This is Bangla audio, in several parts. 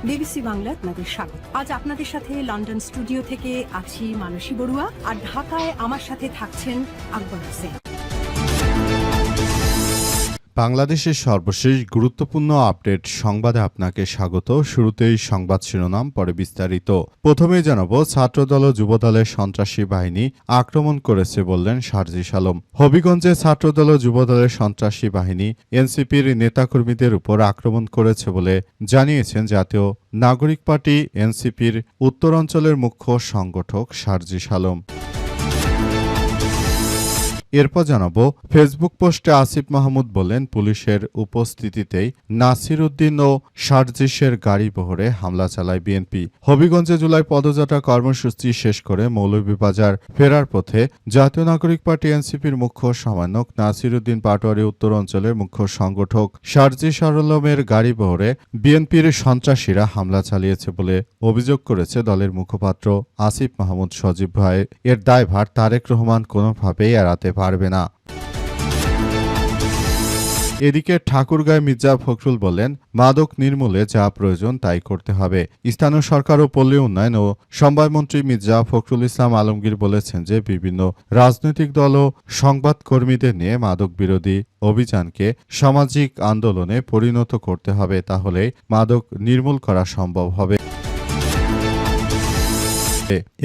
বিবিসি বাংলা আপনাদের স্বাগত। আজ আপনাদের সাথে লন্ডন স্টুডিও থেকে আছি মানসী বড়ুয়া, আর ঢাকায় আমার সাথে থাকছেন আকবর হোসেন। বাংলাদেশের সর্বশেষ গুরুত্বপূর্ণ আপডেট সংবাদে আপনাকে স্বাগত। শুরুতেই সংবাদ শিরোনাম, পরে বিস্তারিত। প্রথমেই জানাবো, ছাত্রদল ও যুবদলের সন্ত্রাসী বাহিনী আক্রমণ করেছে বললেন সার্জিস আলম। হবিগঞ্জে ছাত্রদল ও যুবদলের সন্ত্রাসী বাহিনী এনসিপির নেতাকর্মীদের উপর আক্রমণ করেছে বলে জানিয়েছেন জাতীয় নাগরিক পার্টি এনসিপির উত্তরাঞ্চলের মুখ্য সংগঠক সার্জিস আলম। এরপর জানাবো, ফেসবুক পোস্টে আসিফ মাহমুদ বললেন, পুলিশের উপস্থিতিতেই নাসির উদ্দিন ও সার্জিসের গাড়ি বহরে হামলা চালায় বিএনপি। হবিগঞ্জে জুলাই পদযাত্রা কর্মসূচি শেষ করে মৌলভীবাজার ফেরার পথে জাতীয় নাগরিক পার্টি এনসিপির মুখ্য সমন্বয়ক নাসির উদ্দিন পাটোয়ারি উত্তর অঞ্চলের মুখ্য সংগঠক সার্জিস আলমের গাড়ি বহরে বিএনপির সন্ত্রাসীরা হামলা চালিয়েছে বলে অভিযোগ করেছে দলের মুখপাত্র আসিফ মাহমুদ সজীব ভাই। এর দায়ভার তারেক রহমান কোনোভাবেই এড়াতে পারবে না। এদিকে ঠাকুরগাঁয় মির্জা ফখরুল বলেন, মাদক নির্মূলে যা প্রয়োজন তাই করতে হবে। স্থানীয় সরকার ও পল্লী উন্নয়ন ও সমবায়মন্ত্রী মির্জা ফখরুল ইসলাম আলমগীর বলেছেন যে বিভিন্ন রাজনৈতিক দল ও সংবাদকর্মীদের নিয়ে মাদক বিরোধী অভিযানকে সামাজিক আন্দোলনে পরিণত করতে হবে, তাহলে মাদক নির্মূল করা সম্ভব হবে।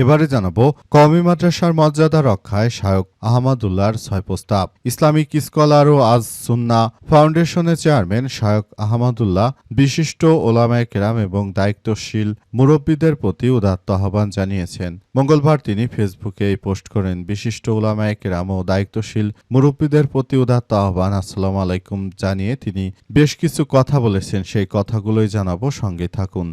এবারে জানাবো, কওমি মাদ্রাসার মর্যাদা রক্ষায় শায়খ আহমদুল্লাহর 6 প্রস্তাব। ইসলামিক স্কলার ও আজ সুন্নাহ ফাউন্ডেশনের চেয়ারম্যান শায়খ আহমদুল্লাহ বিশিষ্ট ওলামায়ে কেরাম এবং দায়িত্বশীল মুরব্বীদের প্রতি উদাত্ত আহ্বান জানিয়েছেন। মঙ্গলবার তিনি ফেসবুকে এই পোস্ট করেন, বিশিষ্ট ওলামায়ে কেরাম ও দায়িত্বশীল মুরব্বীদের প্রতি উদাত্ত আহ্বান, আসসালামু আলাইকুম জানিয়ে তিনি বেশ কিছু কথা বলেছেন। সেই কথাগুলোই জানাবো, সঙ্গে থাকুন।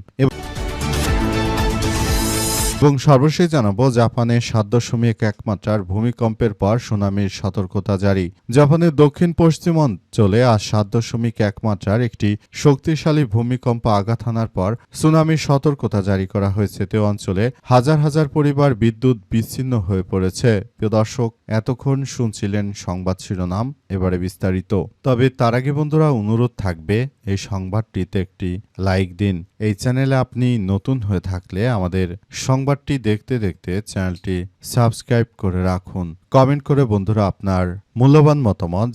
এবং সর্বশেষ জানাবো, জাপানে ৭.১ মাত্রার ভূমিকম্পের পর সুনামির সতর্কতা জারি। জাপানের দক্ষিণ পশ্চিম অঞ্চলে আজ ৭.১ মাত্রার একটি শক্তিশালী ভূমিকম্প আঘাত হানার পর সুনামির সতর্কতা জারি করা হয়েছে। তে অঞ্চলে হাজার হাজার পরিবার বিদ্যুৎ বিচ্ছিন্ন হয়ে পড়েছে। প্রিয় দর্শক, এতক্ষণ শুনছিলেন সংবাদ শিরোনাম, এবারে বিস্তারিত। তবে তার আগে বন্ধুরা, অনুরোধ থাকবে এই সংবাদটিতে একটি লাইক দিন। এই চ্যানেলে আপনি নতুন হয়ে থাকলে আমাদের সংবাদটি দেখতে দেখতে চ্যানেলটি সাবস্ক্রাইব করে রাখুন। কমেন্ট করে বন্ধুরা আপনার মূল্যবান মতামত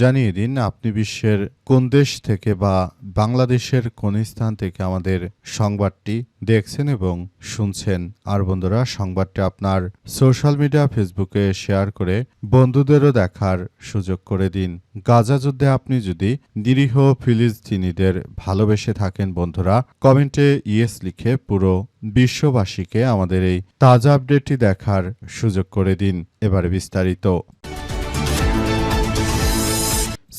জানিয়ে দিন আপনি বিশ্বের কোন দেশ থেকে বা বাংলাদেশের কোন স্থান থেকে আমাদের সংবাদটি দেখছেন এবং শুনছেন। আর বন্ধুরা, সংবাদটি আপনার সোশ্যাল মিডিয়া ফেসবুকে শেয়ার করে বন্ধুদেরও দেখার সুযোগ করে দিন। গাজা যুদ্ধে আপনি যদি নিরীহ ফিলিস্তিনিদের ভালোবেসে থাকেন বন্ধুরা, কমেন্টে ইয়েস লিখে পুরো বিশ্ববাসীকে আমাদের এই তাজা আপডেটটি দেখার সুযোগ করে দিন। এবারে বিস্তারিত।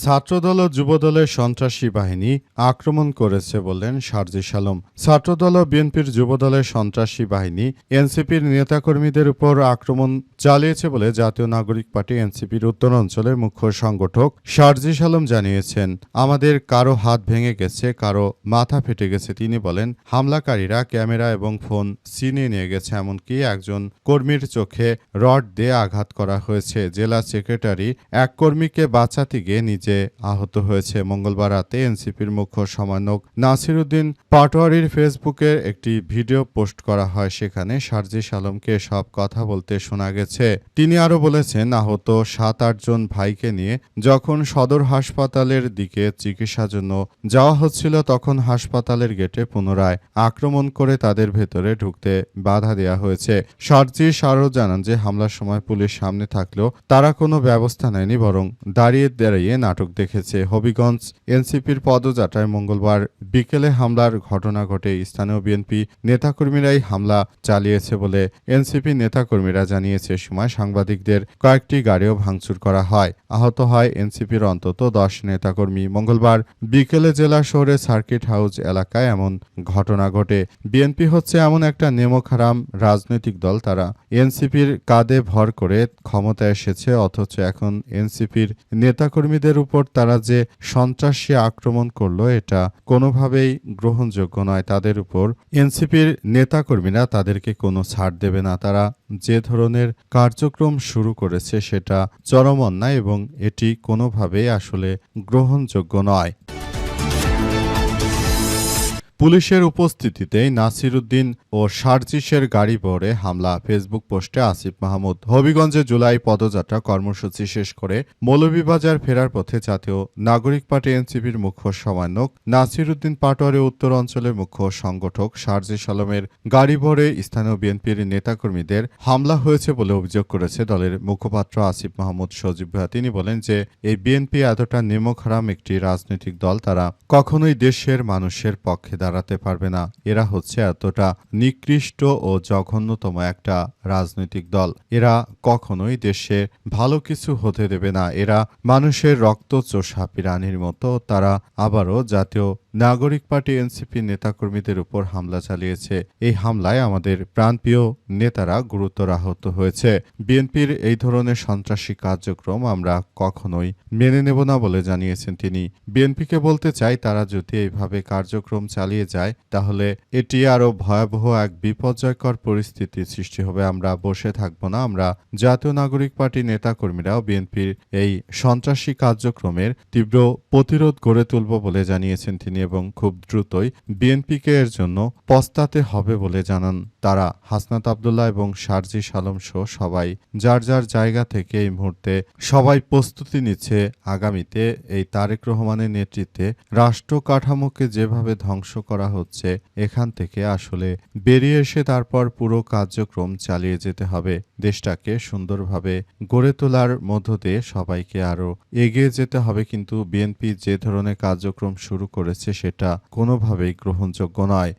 ছাত্রদল ও যুবদলের সন্ত্রাসী বাহিনী আক্রমণ করেছে বললেন সার্জিস আলম। ছাত্রদল ও বিএনপির যুবদলের সন্ত্রাসী বাহিনী এনসিপির নেতাকর্মীদের উপর আক্রমণ চালিয়েছে বলে জাতীয় নাগরিক পার্টি এনসিপির উত্তর অঞ্চলের মুখ্য সংগঠক সার্জিস আলম জানিয়েছেন। আমাদের কারো হাত ভেঙে গেছে, কারো মাথা ফেটে গেছে। তিনি বলেন, হামলাকারীরা ক্যামেরা এবং ফোন ছিনিয়ে নিয়ে গেছে, এমনকি একজন কর্মীর চোখে রড দিয়ে আঘাত করা হয়েছে। জেলা সেক্রেটারি এক কর্মীকে বাঁচাতে গিয়ে নিজে আহত হয়েছে। মঙ্গলবার রাতে এনসিপির মুখ্য সমন্বয়ক নাসির উদ্দিন পাটোয়ারির ফেসবুকে একটি ভিডিও পোস্ট করা হয়। সেখানে সার্জিস আলমকে সব কথা বলতে শোনা গেছে। তিনি আরো বলেছেন, আহত 7-8 জন ভাইকে নিয়ে যখন সদর হাসপাতালের দিকে চিকিৎসার জন্য যাওয়া হচ্ছিল, তখন হাসপাতালের গেটে পুনরায় আক্রমণ করে তাদের ভেতরে ঢুকতে বাধা দেওয়া হয়েছে। সার্জিস আরও জানান যে হামলার সময় পুলিশ সামনে থাকলেও তারা কোনো ব্যবস্থা নেয়নি, বরং দাঁড়িয়ে নাটক দেখেছে। হবিগঞ্জ এনসিপির পদযাত্রায় মঙ্গলবার বিকেলে হামলার ঘটনা ঘটে। স্থানীয় বিএনপি নেতাকর্মীরাই হামলা চালিয়েছে বলে এনসিপি নেতাকর্মীরা জানিয়েছে। সময় সাংবাদিকদের কয়েকটি গাড়িও ভাঙচুর করা হয়। আহত হয় এনসিপির অন্তত 10 নেতাকর্মী। মঙ্গলবার বিকেলে জেলা শহরে সার্কিট হাউস এলাকায় এমন ঘটনা ঘটে। বিএনপি হচ্ছে এমন একটা নেমখারাম রাজনৈতিক দল, তারা এনসিপির কাঁধে ভর করে ক্ষমতায় এসেছে, অথচ এখন এনসিপির নেতাকর্মীদের উপর তারা যে সন্ত্রাসী আক্রমণ করলো, এটা কোনোভাবেই গ্রহণযোগ্য নয়। তাদের উপর এনসিপির নেতাকর্মীরা তাদেরকে কোনো ছাড় দেবে না। তারা যে ধরনের কার্যক্রম শুরু করেছে সেটা চরম অন্যায় এবং এটি কোনোভাবেই আসলে গ্রহণযোগ্য নয়। পুলিশের উপস্থিতিতেই নাসিরুদ্দিন ও সার্জিসের গাড়ি বহরে হামলা। ফেসবুক পোস্টে আসিফ মাহমুদ। হবিগঞ্জে জুলাই পদযাত্রা কর্মসূচি শেষ করে মৌলভীবাজার ফেরার পথে জাতীয় নাগরিক পার্টি এনসিপির মুখ্য সমন্বয়ক নাসিরুদ্দিন পাটোয়ারি উত্তর অঞ্চলের মুখ্য সংগঠক সার্জিস আলমের গাড়ি বহরে স্থানীয় বিএনপির নেতাকর্মীদের হামলা হয়েছে বলে অভিযোগ করেছে দলের মুখপাত্র আসিফ মাহমুদ সজীব ভূঁইয়া। তিনি বলেন যে এই বিএনপি এতটা নিমকহারাম একটি রাজনৈতিক দল, তারা কখনোই দেশের মানুষের পক্ষে দাঁড়াতে পারবে না। এরা হচ্ছে এতটা নিকৃষ্ট ও জঘন্যতম একটা রাজনৈতিক দল। এরা কখনোই দেশে ভালো কিছু হতে দেবে না। এরা মানুষের রক্ত চোষা প্রাণীর মতো। তারা আবারও জাতীয় নাগরিক পার্টি এনসিপি নেতাকর্মীদের উপর হামলা চালিয়েছে। এই হামলায় আমাদের প্রাণপ্রিয় নেতারা গুরুতর আহত হয়েছে। বিএনপির এই ধরনের সন্ত্রাসী কার্যক্রম আমরা কখনোই মেনে নেব না বলে জানিয়েছেন তিনি। বিএনপিকে বলতে চাই, তারা যদি এইভাবে কার্যক্রম চালিয়ে যায় তাহলে এটি আরও ভয়াবহ এক বিপর্যয়কর পরিস্থিতি সৃষ্টি হবে। আমরা বসে থাকব না। আমরা জাতীয় নাগরিক পার্টি নেতাকর্মীরাও বিএনপির এই সন্ত্রাসী কার্যক্রমের তীব্র প্রতিরোধ গড়ে তুলব বলে জানিয়েছেন তিনি এবং খুব দ্রুতই বিএনপিকে এর জন্য পস্তাতে হবে বলে জানান তারা। হাসনাত আব্দুল্লাহ এবং সার্জিস আলম সহ সবাই যার যার জায়গা থেকে এই মুহূর্তে সবাই প্রস্তুতি নিচ্ছে আগামীতে এই তারেক রহমানের নেতৃত্বে রাষ্ট্র কাঠামোকে যেভাবে ধ্বংস করা হচ্ছে, এখান থেকে আসলে বেরিয়ে এসে তারপর পুরো কার্যক্রম চালিয়ে যেতে হবে। দেশটাকে সুন্দরভাবে গড়ে তোলার মধ্য দিয়ে সবাইকে আরও এগিয়ে যেতে হবে। কিন্তু বিএনপি যে ধরনের কার্যক্রম শুরু করেছে সেটা কোনোভাবেই গ্রহণযোগ্য নয়।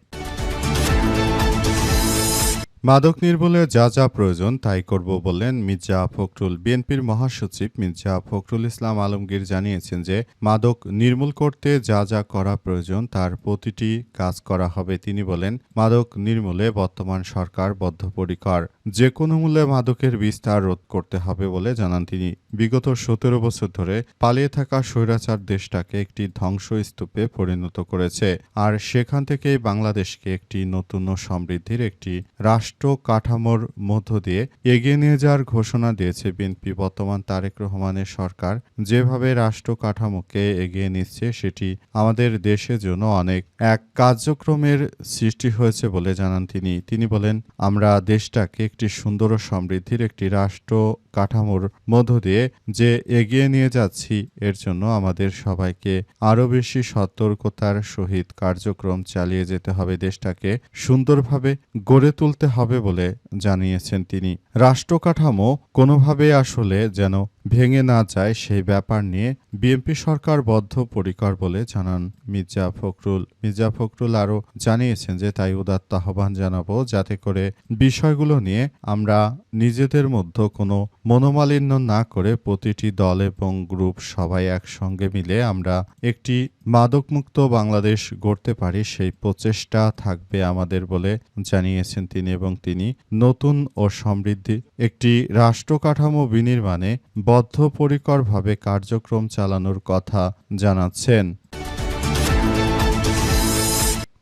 মাদক নির্মূলে যা যা প্রয়োজন তাই করব বললেন মির্জা ফখরুল। বিএনপির মহাসচিব মির্জা ফখরুল ইসলাম আলমগীর জানিয়েছেন যে মাদক নির্মূল করতে যা যা করা প্রয়োজন তার প্রতিটি কাজ করা হবে। তিনি বলেন, মাদক নির্মূলে বর্তমান সরকার বদ্ধপরিকর। যে কোনো মূল্যে মাদকের বিস্তার রোধ করতে হবে বলে জানান তিনি। বিগত ১৭ বছর ধরে পালিয়ে থাকা স্বৈরাচার দেশটাকে একটি ধ্বংসস্তূপে পরিণত করেছে। আর সেখান থেকেই বাংলাদেশকে একটি নতুন ও সমৃদ্ধির একটি রাষ্ট্র কাঠামোর মধ্য দিয়ে এগিয়ে নিয়ে যাওয়ার ঘোষণা দিয়েছে বিএনপি। বর্তমান তারেক রহমানের সরকার যেভাবে রাষ্ট্র কাঠামোকে এগিয়ে নিচ্ছে সেটি আমাদের দেশের জন্য অনেক এক কার্যক্রমের সৃষ্টি হয়েছে বলে জানান তিনি। তিনি বলেন, আমরা দেশটাকে একটি সুন্দর ও সমৃদ্ধির একটি রাষ্ট্র কাঠামোর মধ্য দিয়ে যে এগিয়ে নিয়ে যাচ্ছি, এর জন্য আমাদের সবাইকে আরও বেশি সতর্কতার সহিত কার্যক্রম চালিয়ে যেতে হবে। দেশটাকে সুন্দরভাবে গড়ে তুলতে হবে বলে জানিয়েছেন তিনি। রাষ্ট্র কাঠামো কোনোভাবে আসলে যেন ভেঙে না যায় সেই ব্যাপার নিয়ে বিএনপি সরকার বদ্ধপরিকর বলে জানান মির্জা ফখরুল। মির্জা ফখরুল আরও জানিয়েছেন যে তাই উদাত্ত আহ্বান জানাবো যাতে করে বিষয়গুলো নিয়ে আমরা নিজেদের মধ্যে কোনো মনোমালিন্য না করে প্রতিটি দল এবং গ্রুপ সবাই একসঙ্গে মিলে আমরা একটি মাদকমুক্ত বাংলাদেশ গড়তে পারি, সেই প্রচেষ্টা থাকবে আমাদের বলে জানিয়েছেন তিনি। এবং তিনি নতুন ও সমৃদ্ধি একটি রাষ্ট্র কাঠামো বিনির্মাণে বদ্ধপরিকরভাবে কার্যক্রম চালানোর কথা জানাচ্ছেন।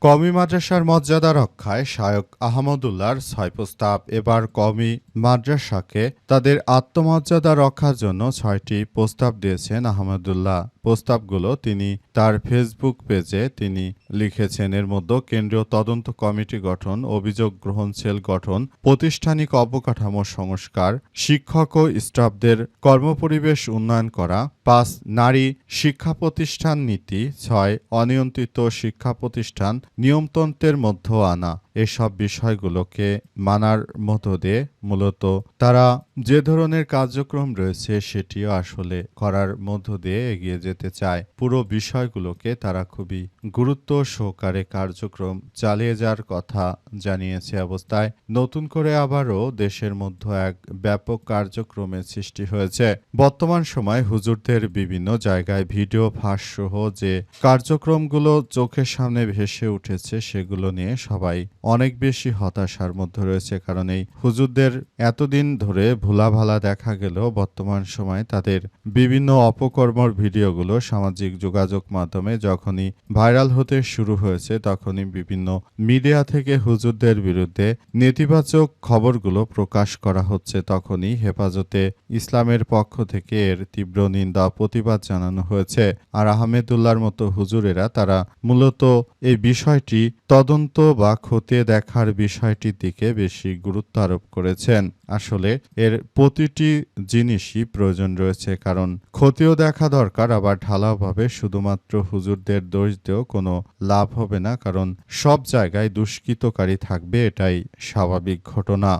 কওমি মাদ্রাসার মর্যাদা রক্ষায় শায়খ আহমদুল্লাহর ৬ প্রস্তাব। এবার কওমি মাদ্রাসাকে তাদের আত্মমর্যাদা রক্ষার জন্য ৬টি প্রস্তাব দিয়েছেন আহমদুল্লাহ। প্রস্তাবগুলো তিনি তার ফেসবুক পেজে তিনি লিখেছেন। এর মধ্যে কেন্দ্রীয় তদন্ত কমিটি গঠন, অভিযোগ গ্রহণ সেল গঠন, প্রাতিষ্ঠানিক অবকাঠামো সংস্কার, শিক্ষক ও স্টাফদের কর্মপরিবেশ উন্নয়ন করা, ৫ নারী শিক্ষা প্রতিষ্ঠান নীতি, ৬ অনিয়ন্ত্রিত শিক্ষা প্রতিষ্ঠান নিয়মতন্ত্রের মধ্যে আনা। এসব বিষয়গুলোকে মানার মধ্য দিয়ে মূলত তারা যে ধরনের কার্যক্রম রয়েছে সেটিও আসলে করার মধ্য দিয়ে এগিয়ে যেতে চায়। পুরো বিষয়গুলোকে তারা খুবই গুরুত্ব সহকারে কার্যক্রম চালিয়ে যাওয়ার কথা জানিয়েছে। অবস্থায় নতুন করে আবারও দেশের মধ্যে এক ব্যাপক কার্যক্রমের সৃষ্টি হয়েছে। বর্তমান সময় হুজুরদের বিভিন্ন জায়গায় ভিডিও ফাঁস সহ যে কার্যক্রমগুলো চোখের সামনে ভেসে উঠেছে সেগুলো নিয়ে সবাই অনেক বেশি হতাশার মধ্যে রয়েছে। কারণ এই হুজুরদের এতদিন ধরে ভোলাভালা দেখা গেলেও বর্তমান সময়ে তাদের বিভিন্ন অপকর্মর ভিডিওগুলো ভিডিওগুলো সামাজিক যোগাযোগ মাধ্যমে যখনই ভাইরাল হতে শুরু হয়েছে তখনই বিভিন্ন মিডিয়া থেকে হুজুরদের বিরুদ্ধে নেতিবাচক খবরগুলো প্রকাশ করা হচ্ছে। তখনই হেফাজতে ইসলামের পক্ষ থেকে এর তীব্র নিন্দা প্রতিবাদ জানানো হয়েছে। আর আহমেদুল্লাহর মতো হুজুরেরা তারা মূলত এই বিষয়টি তদন্ত বা খতিয়ে দেখার বিষয়টির দিকে বেশি গুরুত্ব আরোপ করেছেন। আসলে এর প্রতিটি জিনিসই প্রয়োজন রয়েছে, কারণ খতিও দেখা দরকার, আবার ঢালাওভাবে শুধুমাত্র হুজুরদের দোষ দিয়েও কোনো লাভ হবে না, কারণ সব জায়গায় দুষ্কৃতকারী থাকবে, এটাই স্বাভাবিক ঘটনা।